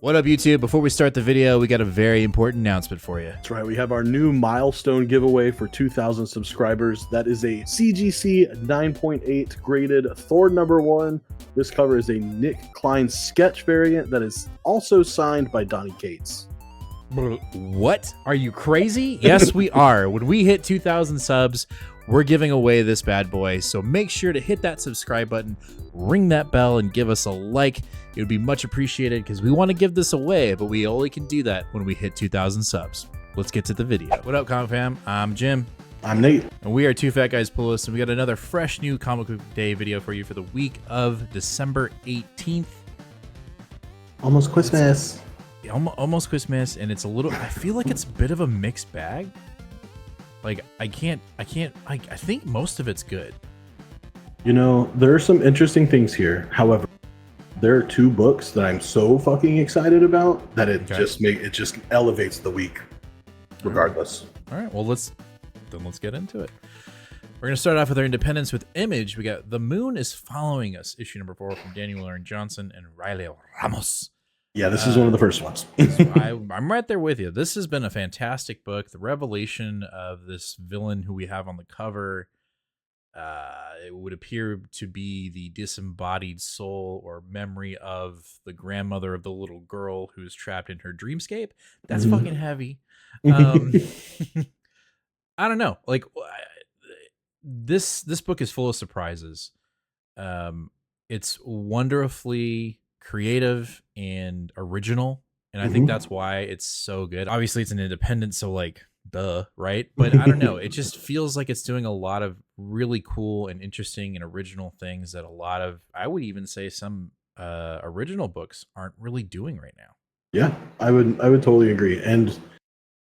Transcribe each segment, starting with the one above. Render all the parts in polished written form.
What up, YouTube? Before we start the video, we got a very important announcement for you. That's right, we have our new milestone giveaway for 2,000 subscribers. That is a CGC 9.8 graded Thor #1. This cover is a Nick Klein sketch variant that is also signed by Donny Cates. What? Are you crazy? Yes, we are. When we hit 2,000 subs, we're giving away this bad boy. So make sure to hit that subscribe button, ring that bell, and give us a like. It would be much appreciated because we want to give this away, but we only can do that when we hit 2,000 subs. Let's get to the video. What up, Comic Fam? I'm Jim. I'm Nate. And we are Two Fat Guys Pull List, and we got another fresh new Comic Book Day video for you for the week of December 18th. Almost Christmas. Almost Christmas, and it's a little, I feel like it's a bit of a mixed bag. Like, I think most of it's good. You know, there are some interesting things here. However, there are two books that I'm so fucking excited about that it just elevates the week regardless. All right, well, let's get into it. We're going to start off with our independence with Image. We got The Moon is Following Us, issue number 4 from Daniel Aaron Johnson and Riley Ramos. Yeah, this is one of the first ones. I'm right there with you. This has been a fantastic book. The revelation of this villain who we have on the cover, it would appear to be the disembodied soul or memory of the grandmother of the little girl who's trapped in her dreamscape. That's fucking heavy. I don't know. Like, this book is full of surprises. It's wonderfully creative and original, and I think that's why it's so good. Obviously it's an independent, so like duh, right? But I don't know, it just feels like it's doing a lot of really cool and interesting and original things that a lot of, I would even say some original books aren't really doing right now. Yeah, I would totally agree. And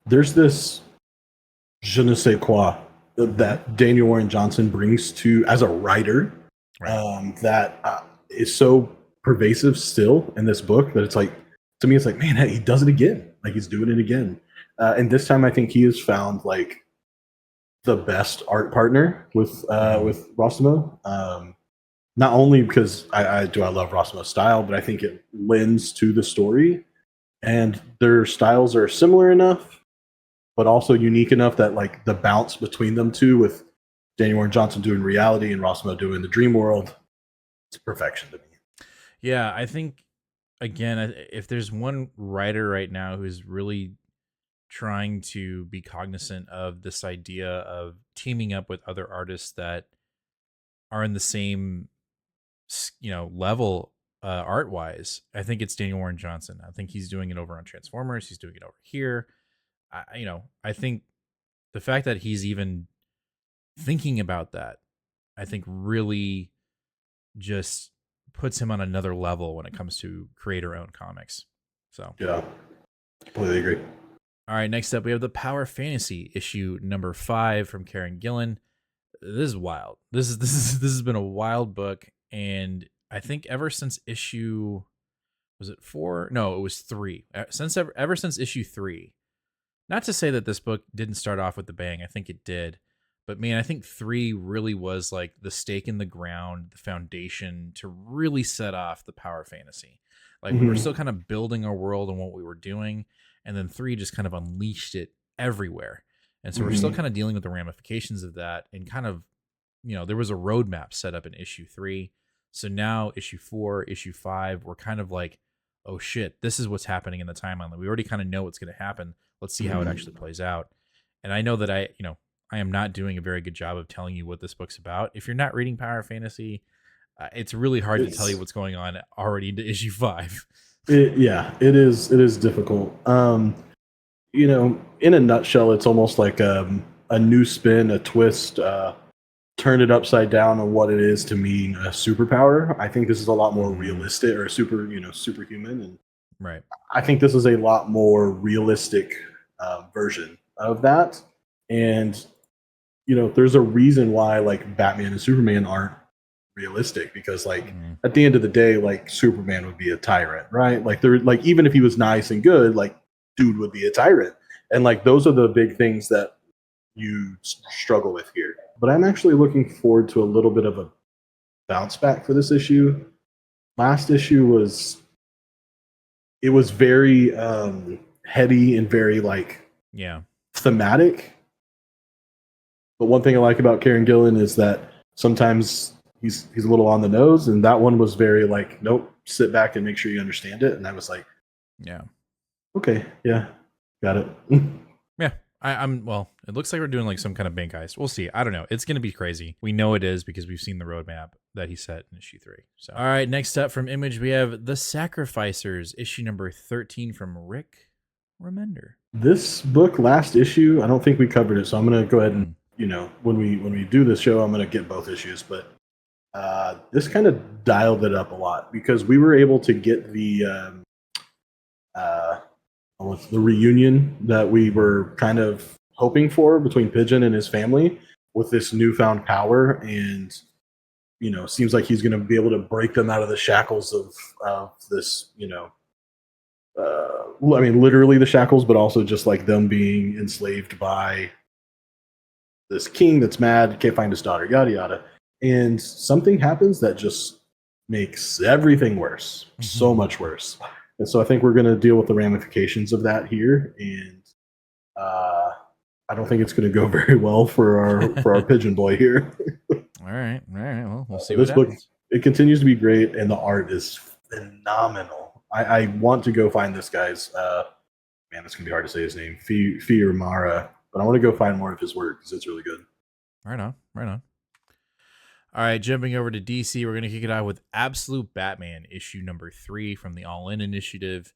there's this je ne sais quoi that Daniel Aaron Johnson brings to as a writer, right? That is so pervasive still in this book that it's like, to me, it's like, man, he does it again. Like, he's doing it again. And this time I think he has found like the best art partner with Rossimo. Not only because I love Rossimo's style, but I think it lends to the story, and their styles are similar enough, but also unique enough that like the bounce between them two, with Daniel Aaron Johnson doing reality and Rossimo doing the dream world, it's perfection to me. Yeah, I think, again, if there's one writer right now who's really trying to be cognizant of this idea of teaming up with other artists that are in the same, level art-wise, I think it's Daniel Aaron Johnson. I think he's doing it over on Transformers. He's doing it over here. I think the fact that he's even thinking about that, I think really just puts him on another level when it comes to creator-owned comics. So yeah, completely agree. All right, next up we have the Power Fantasy issue number 5 from Karen Gillan. This is wild. This has been a wild book, and I think ever since issue, was it 4? No, it was 3. Ever since issue 3. Not to say that this book didn't start off with the bang. I think it did. But man, I think 3 really was like the stake in the ground, the foundation to really set off the Power Fantasy. Like, we were still kind of building our world and what we were doing, and then 3 just kind of unleashed it everywhere. And so we're still kind of dealing with the ramifications of that, and kind of, there was a roadmap set up in issue 3. So now issue 4, issue 5, we're kind of like, oh shit, this is what's happening in the timeline. We already kind of know what's going to happen. Let's see how it actually plays out. And I know that I am not doing a very good job of telling you what this book's about. If you're not reading Power Fantasy, it's really hard to tell you what's going on already into issue 5. It is difficult. In a nutshell, it's almost like a new spin, a twist, turn it upside down on what it is to mean a superpower. I think this is a lot more realistic, or superhuman, and right. I think this is a lot more realistic version of that. And there's a reason why like Batman and Superman aren't realistic, because like at the end of the day, like Superman would be a tyrant, right? Like they're like, even if he was nice and good, like dude would be a tyrant. And like those are the big things that you struggle with here. But I'm actually looking forward to a little bit of a bounce back for this issue. Last issue was it was very heady and very like thematic. But one thing I like about Kieran Gillen is that sometimes he's a little on the nose, and that one was very like, nope, sit back and make sure you understand it. And I was like, okay, yeah, got it. I'm well, it looks like we're doing like some kind of bank heist. We'll see. I don't know. It's going to be crazy. We know it is because we've seen the roadmap that he set in issue 3. So, all right, next up from Image, we have The Sacrificers, issue number 13 from Rick Remender. This book, last issue, I don't think we covered it, so I'm going to go ahead and, when we do this show, I'm going to get both issues. But this kind of dialed it up a lot because we were able to get the reunion that we were kind of hoping for between Pigeon and his family with this newfound power, and seems like he's going to be able to break them out of the shackles of this, I mean, literally the shackles, but also just like them being enslaved by this king that's mad, can't find his daughter, yada yada. And something happens that just makes everything worse, so much worse. And so I think we're going to deal with the ramifications of that here, and I don't think it's going to go very well for our Pigeon boy here. All right. Well, we'll see. This book, it continues to be great, and the art is phenomenal. I want to go find this guy's. Man, it's going to be hard to say his name, Fiumara, but I want to go find more of his work because it's really good. Right on. All right, jumping over to DC, we're going to kick it out with Absolute Batman, issue number 3 from the All In Initiative.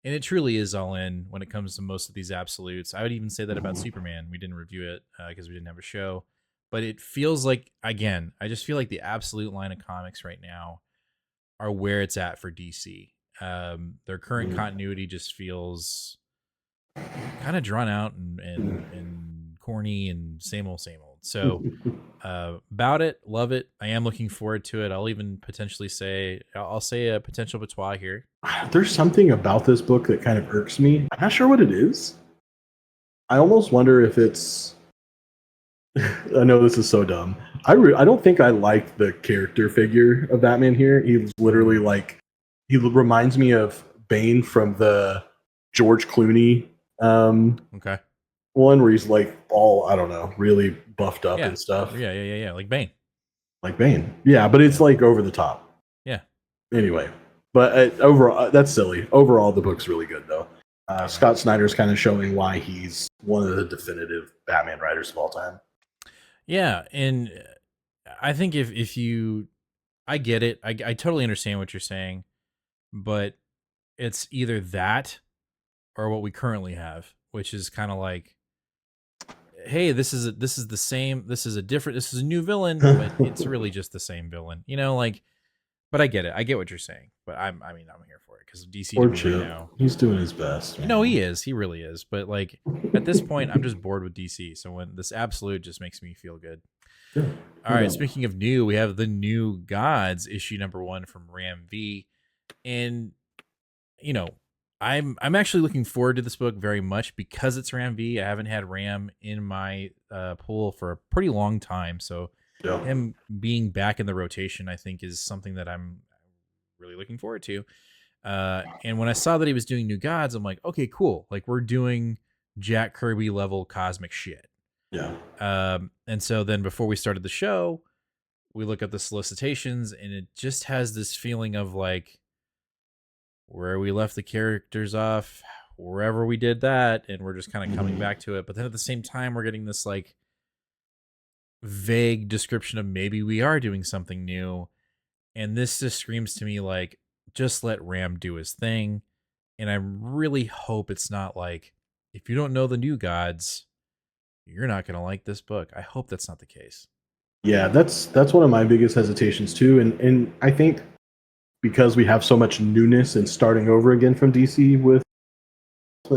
And it truly is all in when it comes to most of these absolutes. I would even say that about Superman. We didn't review it because we didn't have a show. But it feels like, again, I just feel like the absolute line of comics right now are where it's at for DC. Their current continuity just feels kind of drawn out and corny and same old. So about it, love it. I am looking forward to it. I'll even potentially say, I'll say a potential patois here. There's something about this book that kind of irks me. I'm not sure what it is. I almost wonder if it's, I know this is so dumb. I don't think I like the character figure of Batman here. He's literally like, he reminds me of Bane from the George Clooney one where he's like all, I don't know, really buffed up and stuff. Yeah. Like Bane. Yeah, but it's like over the top. Yeah. Anyway, but overall, that's silly. Overall, the book's really good though. Scott Snyder's kind of showing why he's one of the definitive Batman writers of all time. Yeah, and I think if you, I get it. I totally understand what you're saying, but it's either that or what we currently have, which is kind of like, hey, this is a new villain, but it's really just the same villain, but I get it. I get what you're saying, but I'm here for it because DC right now, he's doing his best. Man. He is. He really is. But like at this point, I'm just bored with DC. So when this absolute just makes me feel good. Yeah. All right. Speaking of new, we have the New Gods issue number 1 from Ram V, and I'm actually looking forward to this book very much because it's Ram V. I haven't had Ram in my pool for a pretty long time, so him being back in the rotation, I think, is something that I'm really looking forward to. And when I saw that he was doing New Gods, I'm like, okay, cool. Like we're doing Jack Kirby level cosmic shit. Yeah. And so then before we started the show, we look at the solicitations, and it just has this feeling of like, where we left the characters off, wherever we did that, and we're just kind of coming back to it. But then at the same time, we're getting this like vague description of maybe we are doing something new. And this just screams to me like, just let Ram do his thing. And I really hope it's not like, if you don't know the New Gods, you're not going to like this book. I hope that's not the case. Yeah, that's one of my biggest hesitations too. And I think because we have so much newness and starting over again from DC with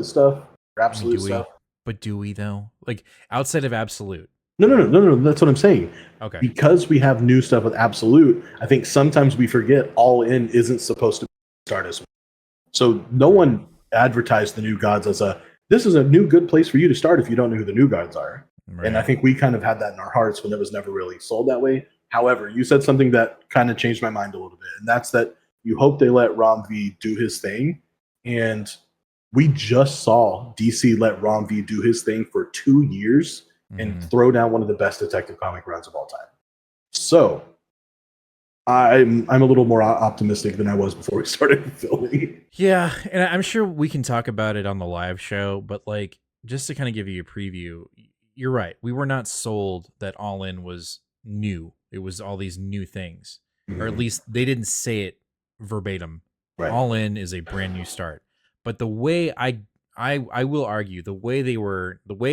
stuff, Absolute stuff. But do we though? Like outside of Absolute? No. That's what I'm saying. Okay. Because we have new stuff with Absolute, I think sometimes we forget All In isn't supposed to start as. So no one advertised the New Gods as this is a new good place for you to start if you don't know who the New Gods are. Right. And I think we kind of had that in our hearts when it was never really sold that way. However, you said something that kind of changed my mind a little bit, and that's that you hope they let Ram V do his thing, And we just saw DC let Ron V do his thing for 2 years and throw down one of the best detective comic runs of all time. So I'm a little more optimistic than I was before we started filming. Yeah, and I'm sure we can talk about it on the live show, but like just to kind of give you a preview, you're right. We were not sold that All In was new. It was all these new things, or at least they didn't say it verbatim. Right. All In is a brand new start. But the way I will argue the way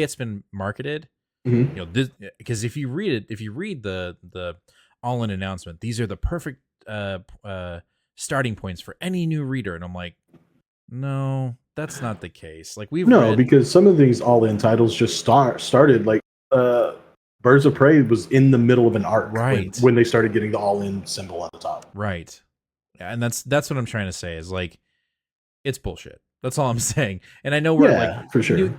it's been marketed, you know, this, because if you read the All In announcement, these are the perfect starting points for any new reader, and I'm like, no, that's not the case. Like because some of these All In titles just started like Birds of Prey was in the middle of an arc, right, when they started getting the All In symbol on the top, right. And that's what I'm trying to say is like it's bullshit. That's all I'm saying. And I know we're like for sure.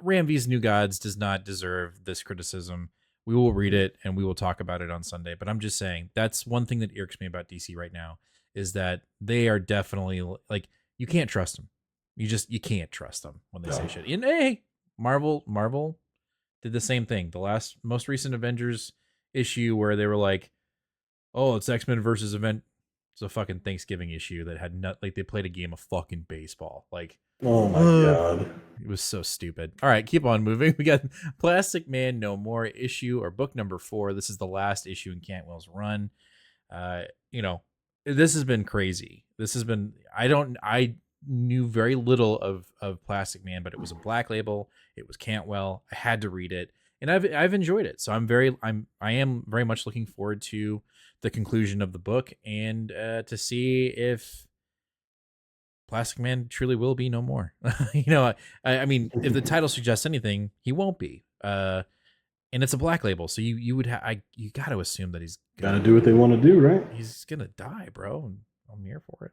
Ram V's New Gods does not deserve this criticism. We will read it and we will talk about it on Sunday. But I'm just saying that's one thing that irks me about DC right now is that they are definitely like you can't trust them. You can't trust them when they say shit. And hey, Marvel did the same thing. The most recent Avengers issue where they were like, "Oh, it's X-Men versus Event." It's a fucking Thanksgiving issue that had they played a game of fucking baseball. Like, oh my god, it was so stupid. All right, keep on moving. We got Plastic Man No More issue or book number 4. This is the last issue in Cantwell's run. You know, this has been crazy. This has been I knew very little of Plastic Man, but it was a Black Label. It was Cantwell. I had to read it, and I've enjoyed it. So I am very much looking forward to the conclusion of the book and to see if Plastic Man truly will be no more. You know, I mean, if the title suggests anything, he won't be. And it's a Black Label, so you would you got to assume that he's gotta do what they want to do, right? He's gonna die, bro. And I'm here for it.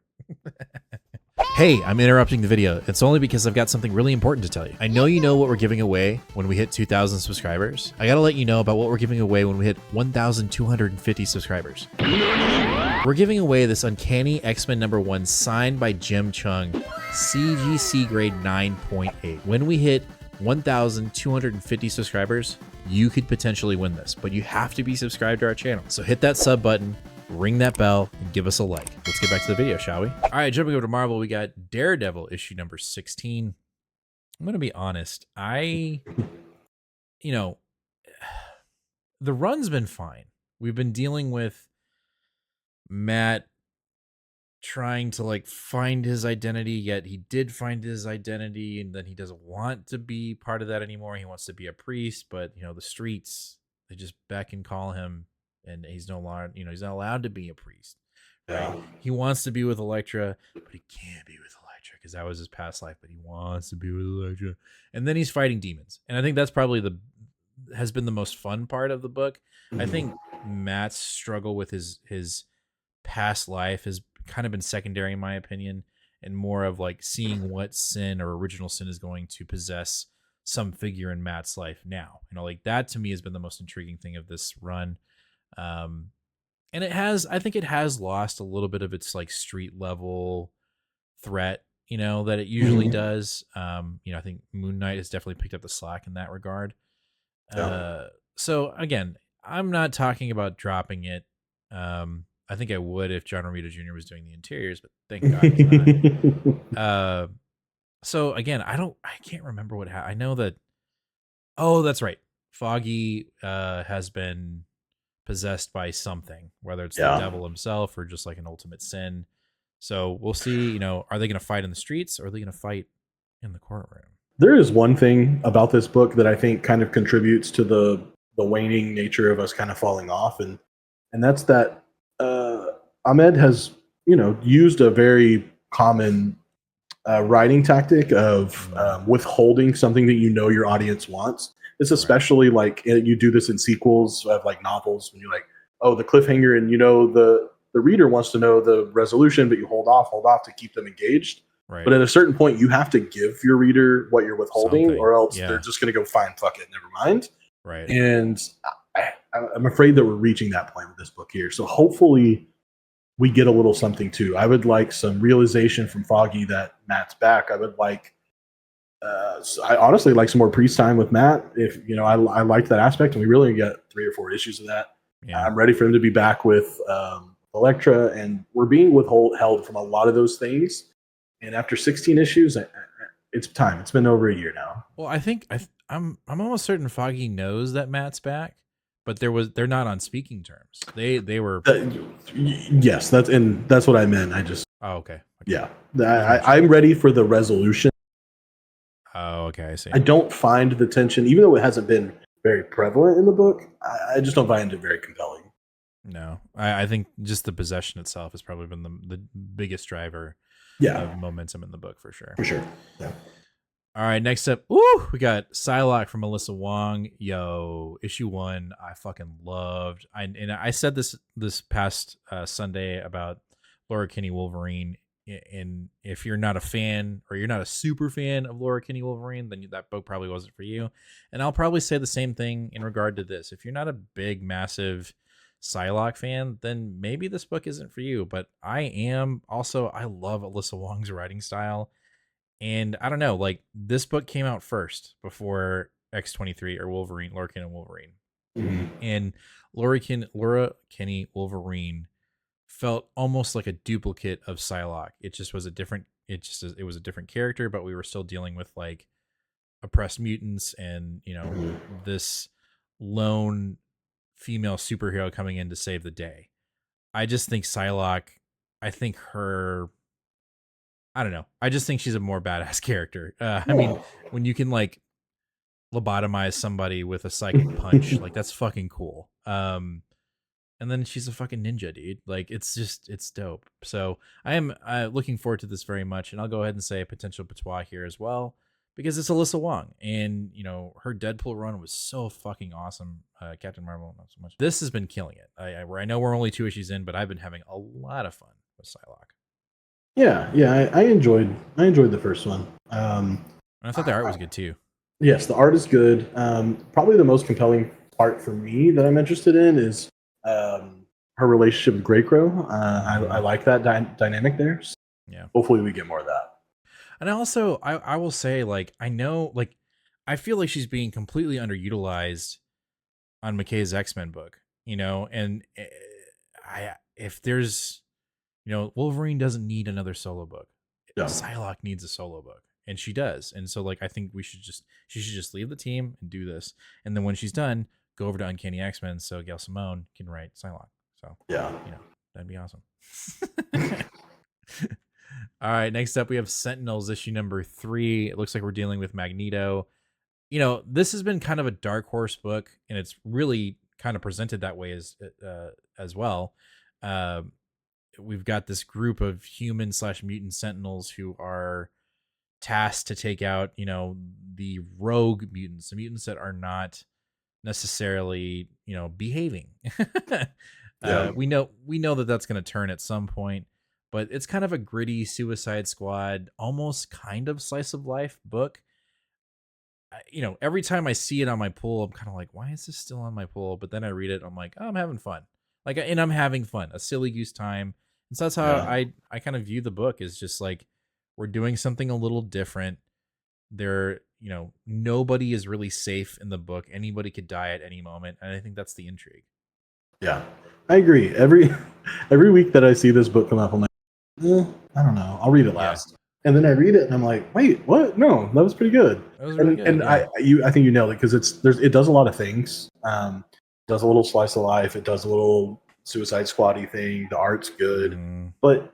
Hey, I'm interrupting the video. It's only because I've got something really important to tell you. I know you know what we're giving away when we hit 2,000 subscribers. I gotta let you know about what we're giving away when we hit 1,250 subscribers. We're giving away this Uncanny X-Men #1 signed by Jim Chung, CGC grade 9.8. When we hit 1,250 subscribers, you could potentially win this, but you have to be subscribed to our channel. So hit that sub button, ring that bell, and give us a like. Let's get back to the video, shall we? All right, jumping over to Marvel, we got Daredevil issue number 16. I'm going to be honest. You know, the run's been fine. We've been dealing with Matt trying to like find his identity, yet he did find his identity, and then he doesn't want to be part of that anymore. He wants to be a priest, but you know, the streets, they just beck and call him, and he's no longer, you know, he's not allowed to be a priest. Right? Yeah. He wants to be with Elektra, but he can't be with Elektra because that was his past life, but he wants to be with Elektra. And then he's fighting demons. And I think that's probably has been the most fun part of the book. I think Matt's struggle with his past life has kind of been secondary in my opinion, and more of like seeing what sin or original sin is going to possess some figure in Matt's life now. You know, like that to me has been the most intriguing thing of this run. And I think it has lost a little bit of its like street level threat, you know, that it usually does. You know, I think Moon Knight has definitely picked up the slack in that regard. So again, I'm not talking about dropping it. I think I would if John Romita Jr. was doing the interiors, but thank God he's not. So again, I can't remember what happened. I know that. Oh, that's right. Foggy has been possessed by something, whether it's the devil himself or just like an ultimate sin. So we'll see, you know, are they going to fight in the streets or are they going to fight in the courtroom? There is one thing about this book that I think kind of contributes to the waning nature of us kind of falling off. And that's that Ahmed has, you know, used a very common writing tactic of withholding something that you know your audience wants. It's especially like you do this in sequels of like novels when you're like, oh, the cliffhanger, and you know the reader wants to know the resolution, but you hold off to keep them engaged. Right. But at a certain point, you have to give your reader what you're withholding, or else they're just going to go, fine, fuck it, never mind. Right. And I'm afraid that we're reaching that point with this book here. So hopefully we get a little something too. I would like some realization from Foggy that Matt's back. I would like, I honestly like some more priest time with Matt. If you know, I liked that aspect, and we really get 3 or 4 issues of that. Yeah. I'm ready for him to be back with Elektra, and we're being withheld from a lot of those things. And after 16 issues, it's time. It's been over a year now. Well, I think I'm almost certain Foggy knows that Matt's back, but they're not on speaking terms. They were. Yes, that's what I meant. I just. Oh, okay. Yeah, I'm ready for the resolution. Oh, okay. I see. I don't find the tension, even though it hasn't been very prevalent in the book. I just don't find it very compelling. No, I think just the possession itself has probably been the biggest driver. Of momentum in the book for sure. For sure. Yeah. All right, next up, we got Psylocke from Melissa Wong. Yo, issue 1, I fucking loved. I said this past Sunday about Laura Kinney Wolverine. And if you're not a fan, or you're not a super fan of Laura Kinney Wolverine, then that book probably wasn't for you. And I'll probably say the same thing in regard to this. If you're not a big, massive Psylocke fan, then maybe this book isn't for you. But I am. Also, I love Alyssa Wong's writing style. And I don't know, like, this book came out first before X-23 or Wolverine, Laura Kinney Wolverine. Mm-hmm. And Laura Kinney Wolverine felt almost like a duplicate of Psylocke. It just was a different character, but we were still dealing with like oppressed mutants and, you know, this lone female superhero coming in to save the day. I just think Psylocke, I don't know. I just think she's a more badass character. I mean, when you can like lobotomize somebody with a psychic punch, like that's fucking cool. And then she's a fucking ninja, dude. Like it's dope. So I am looking forward to this very much. And I'll go ahead and say a potential patois here as well, because it's Alyssa Wong, and you know, her Deadpool run was so fucking awesome. Captain Marvel, not so much. This has been killing it. I know we're only 2 issues in, but I've been having a lot of fun with Psylocke. Yeah, I enjoyed the first one. And I thought the art was good too. Yes, the art is good. Probably the most compelling part for me that I'm interested in is her relationship with Grey Crow. I like that dynamic there. So yeah. Hopefully we get more of that. And also, I will say, like, I know, like, I feel like she's being completely underutilized on McKay's X-Men book, you know, and if there's, you know, Wolverine doesn't need another solo book. Yeah. Psylocke needs a solo book, and she does. And so, like, I think she should just leave the team and do this. And then when she's done, go over to Uncanny X-Men so Gail Simone can write Psylocke. So, yeah, you know, that'd be awesome. All right, next up we have Sentinels issue number 3. It looks like we're dealing with Magneto. You know, this has been kind of a dark horse book, and it's really kind of presented that way as well. We've got this group of human/mutant Sentinels who are tasked to take out, you know, the rogue mutants, the mutants that are not necessarily, you know, behaving. Yeah. We know that that's going to turn at some point, but it's kind of a gritty Suicide Squad, almost kind of slice of life book. You know, every time I see it on my pull, I'm kind of like, why is this still on my pull? But then I read it, I'm like, oh, I'm having fun. Like, and I'm having fun, a silly goose time. And so that's how I kind of view the book, is just like, we're doing something a little different. There, you know, nobody is really safe in the book. Anybody could die at any moment. And I think that's the intrigue. Yeah, I agree. Every week that I see this book come up, I'm like, I don't know. I'll read it last. Yeah. And then I read it and I'm like, wait, what? No, that was pretty good. That was really good. And I think you nailed it, because it does a lot of things. It does a little slice of life. It does a little Suicide Squad-y thing. The art's good. But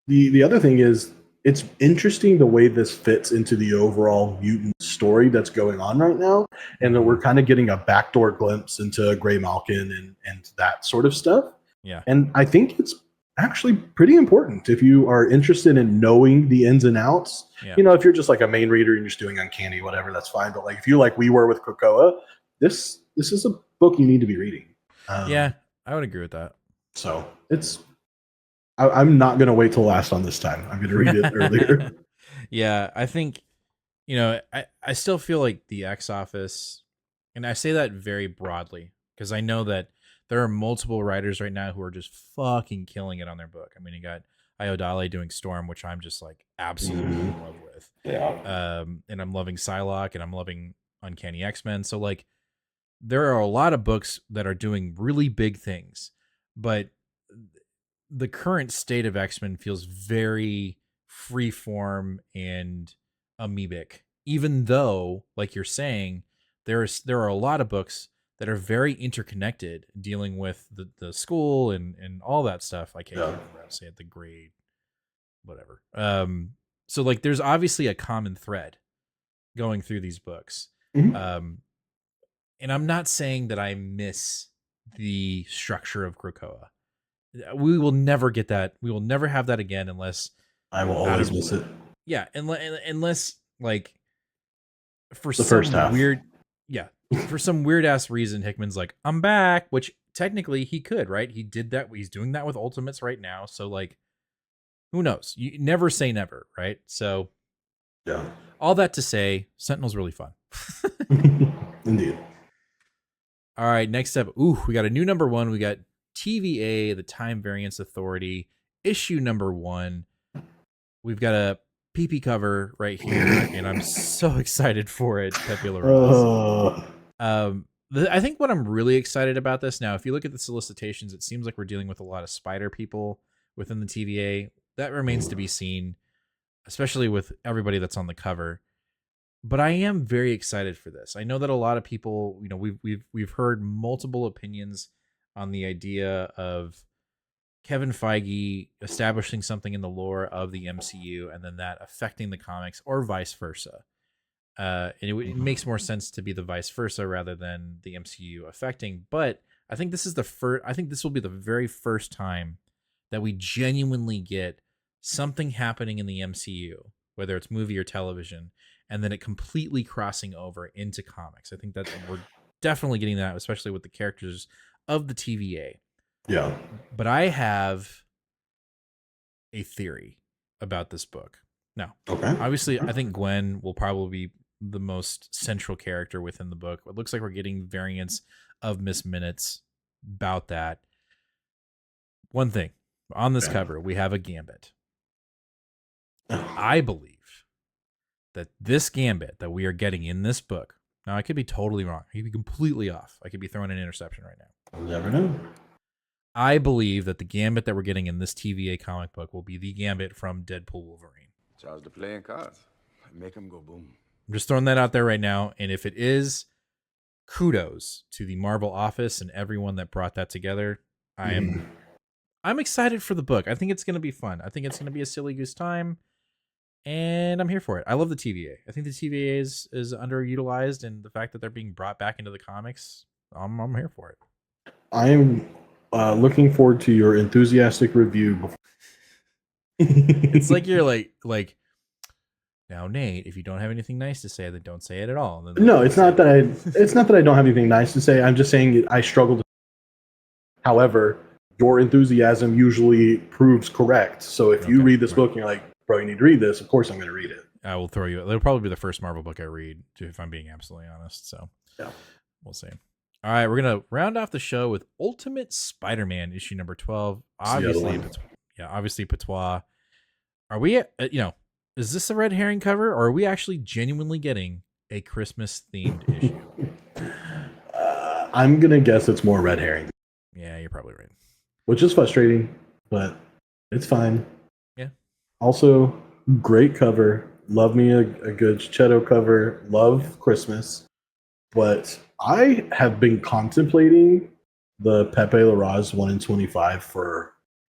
the other thing is, it's interesting the way this fits into the overall mutant story that's going on right now. And that we're kind of getting a backdoor glimpse into Gray Malkin and that sort of stuff. Yeah. And I think it's actually pretty important if you are interested in knowing the ins and outs. Yeah. You know, if you're just like a main reader and you're just doing Uncanny, whatever, that's fine. But like, if you like we were with Krakoa, this is a book you need to be reading. Yeah, I would agree with that. So I'm not going to wait till last on this time. I'm going to read it earlier. Yeah, I think, you know, I still feel like the X Office, and I say that very broadly, because I know that there are multiple writers right now who are just fucking killing it on their book. I mean, you got Ayodele doing Storm, which I'm just like absolutely in love with. Yeah. And I'm loving Psylocke, and I'm loving Uncanny X-Men. So like, there are a lot of books that are doing really big things, but the current state of X-Men feels very freeform and amoebic, even though, like you're saying, there are a lot of books that are very interconnected, dealing with the school and all that stuff. I can't remember how to say it, the grade, whatever. So like, there's obviously a common thread going through these books. Mhm. And I'm not saying that I miss the structure of Krakoa. We will never get that. We will never have that again unless I will always miss it. Yeah, unless like for The some first half. weird, yeah, for some weird ass reason, Hickman's like, I'm back, which technically he could, right? He did that. He's doing that with Ultimates right now. So like, who knows? You never say never, right? So Yeah. all that to say, Sentinel's really fun. Indeed. All right, next up, ooh, we got a new number 1. We got TVA, the Time Variance Authority, issue number 1. We've got a PP cover right here, and I'm so excited for it, Pepe Larraz. I think what I'm really excited about this now, if you look at the solicitations, it seems like we're dealing with a lot of spider people within the TVA. That remains to be seen, especially with everybody that's on the cover. But I am very excited for this. I know that a lot of people, you know, we've heard multiple opinions on the idea of Kevin Feige establishing something in the lore of the MCU and then that affecting the comics, or vice versa. And it makes more sense to be the vice versa rather than the MCU affecting. But I think this is the first. I think this will be the very first time that we genuinely get something happening in the MCU, whether it's movie or television, and then it completely crossing over into comics. I think that we're definitely getting that, especially with the characters of the TVA. Yeah. But I have a theory about this book. Now, obviously, I think Gwen will probably be the most central character within the book. It looks like we're getting variants of Miss Minutes about that. One thing, on this cover, we have a Gambit. I believe that this Gambit that we are getting in this book, now I could be totally wrong. I could be completely off. I could be throwing an interception right now. You'll never know. I believe that the Gambit that we're getting in this TVA comic book will be the Gambit from Deadpool Wolverine. Charge the playing cards. Make them go boom. I'm just throwing that out there right now. And if it is, kudos to the Marvel office and everyone that brought that together. I'm excited for the book. I think it's going to be fun. I think it's going to be a silly goose time. And I'm here for it. I love the TVA. I think the TVA is underutilized, and the fact that they're being brought back into the comics, I'm here for it. I'm looking forward to your enthusiastic review. It's like you're like now, Nate, if you don't have anything nice to say, then don't say it at all. No, it's not that I don't have anything nice to say. I'm just saying I struggle to. However, your enthusiasm usually proves correct. So if you read this book and you're like, bro, you need to read this, of course I'm going to read it. I will throw you. It'll probably be the first Marvel book I read, if I'm being absolutely honest. So yeah, we'll see. All right, we're gonna round off the show with Ultimate Spider-Man issue number 12. Obviously Patois. Are we? Is this a red herring cover, or are we actually genuinely getting a Christmas themed issue? I'm gonna guess it's more red herring. Yeah, you're probably right. Which is frustrating, but it's fine. Yeah. Also, great cover. Love me a good Cheeto cover. Love Christmas. But I have been contemplating the Pepe Larraz 1 in 25 for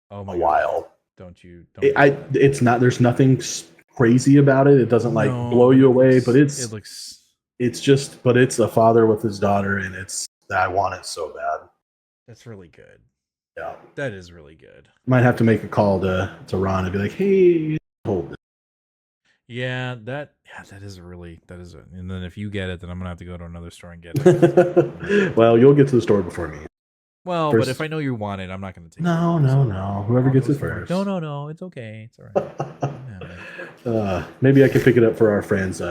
a while. It's not. There's nothing crazy about it. It doesn't blow you away, but it's a father with his daughter, and I want it so bad. That's really good. Yeah, that is really good. Might have to make a call to Ron and be like, hey, hold this. Yeah, that is and then if you get it, then I'm gonna have to go to another store and get it. Well, you'll get to the store before me. Well, but if I know you want it, I'm not gonna take it. No. Whoever gets it first. No. It's okay. It's all right. Maybe I can pick it up for our friends,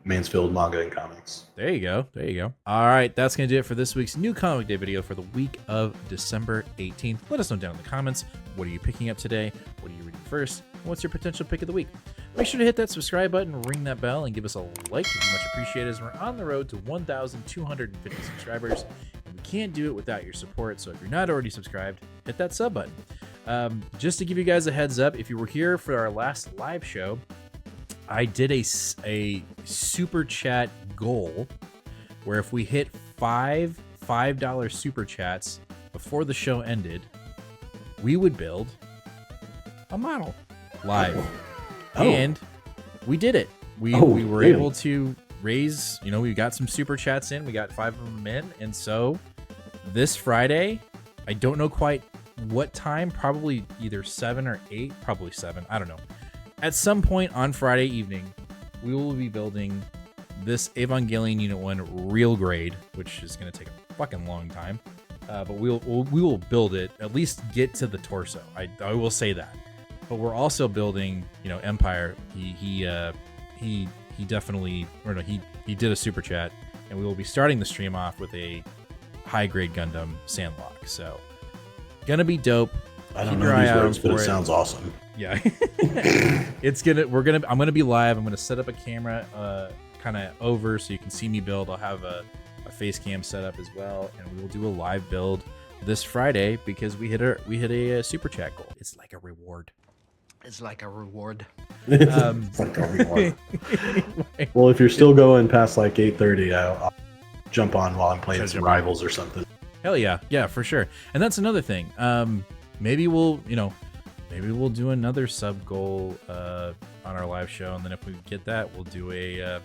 Mansfield Manga and Comics. There you go. There you go. All right, that's going to do it for this week's New Comic Day video for the week of December 18th. Let us know down in the comments, what are you picking up today? What are you reading first? What's your potential pick of the week? Make sure to hit that subscribe button, ring that bell, and give us a like. It'd be much appreciated as we're on the road to 1,250 subscribers. And we can't do it without your support, so if you're not already subscribed, hit that sub button. Just to give you guys a heads up, if you were here for our last live show, I did a super chat goal where if we hit $5 super chats before the show ended, we would build a model live. Oh. And we did it. We were really? able to raise, we got some super chats in. We got 5 of them in. And so this Friday, I don't know quite what time, probably either 7 or 8, probably 7. I don't know. At some point on Friday evening, we will be building this Evangelion Unit 1 real grade, which is going to take a fucking long time. But we will build it, at least get to the torso. I will say that. But we're also building, Empire. He definitely, or no, he did a super chat, and we will be starting the stream off with a high grade Gundam Sandlock. So, gonna be dope. I don't Keep know your eye these out words, but for it it. sounds awesome. Yeah. I'm gonna be live. I'm gonna set up a camera kind of over so you can see me build. I'll have a face cam set up as well, and we will do a live build this Friday because we hit a super chat goal. It's like a reward. It's like a reward. It's like a reward. Well, if you're still going past like 8:30, I'll jump on while I'm playing some Rivals or something. Hell yeah, for sure. And that's another thing. Maybe we'll do another sub goal on our live show, and then if we get that, we'll do a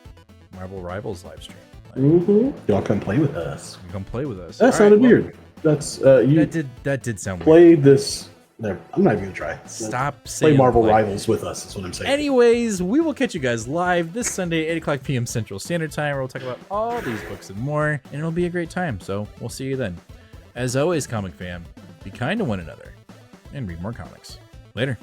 Marvel Rivals live stream. Y'all come play with us. You come play with us. That All sounded right, well, weird. That's you That did sound weird. play this. No, I'm not even gonna try. Stop Play saying Marvel play. Rivals with us. That's what I'm saying. Anyways, we will catch you guys live this Sunday, 8 o'clock p.m. Central Standard Time, where we'll talk about all these books and more, and it'll be a great time. So we'll see you then. As always, comic fam, be kind to one another and read more comics. Later.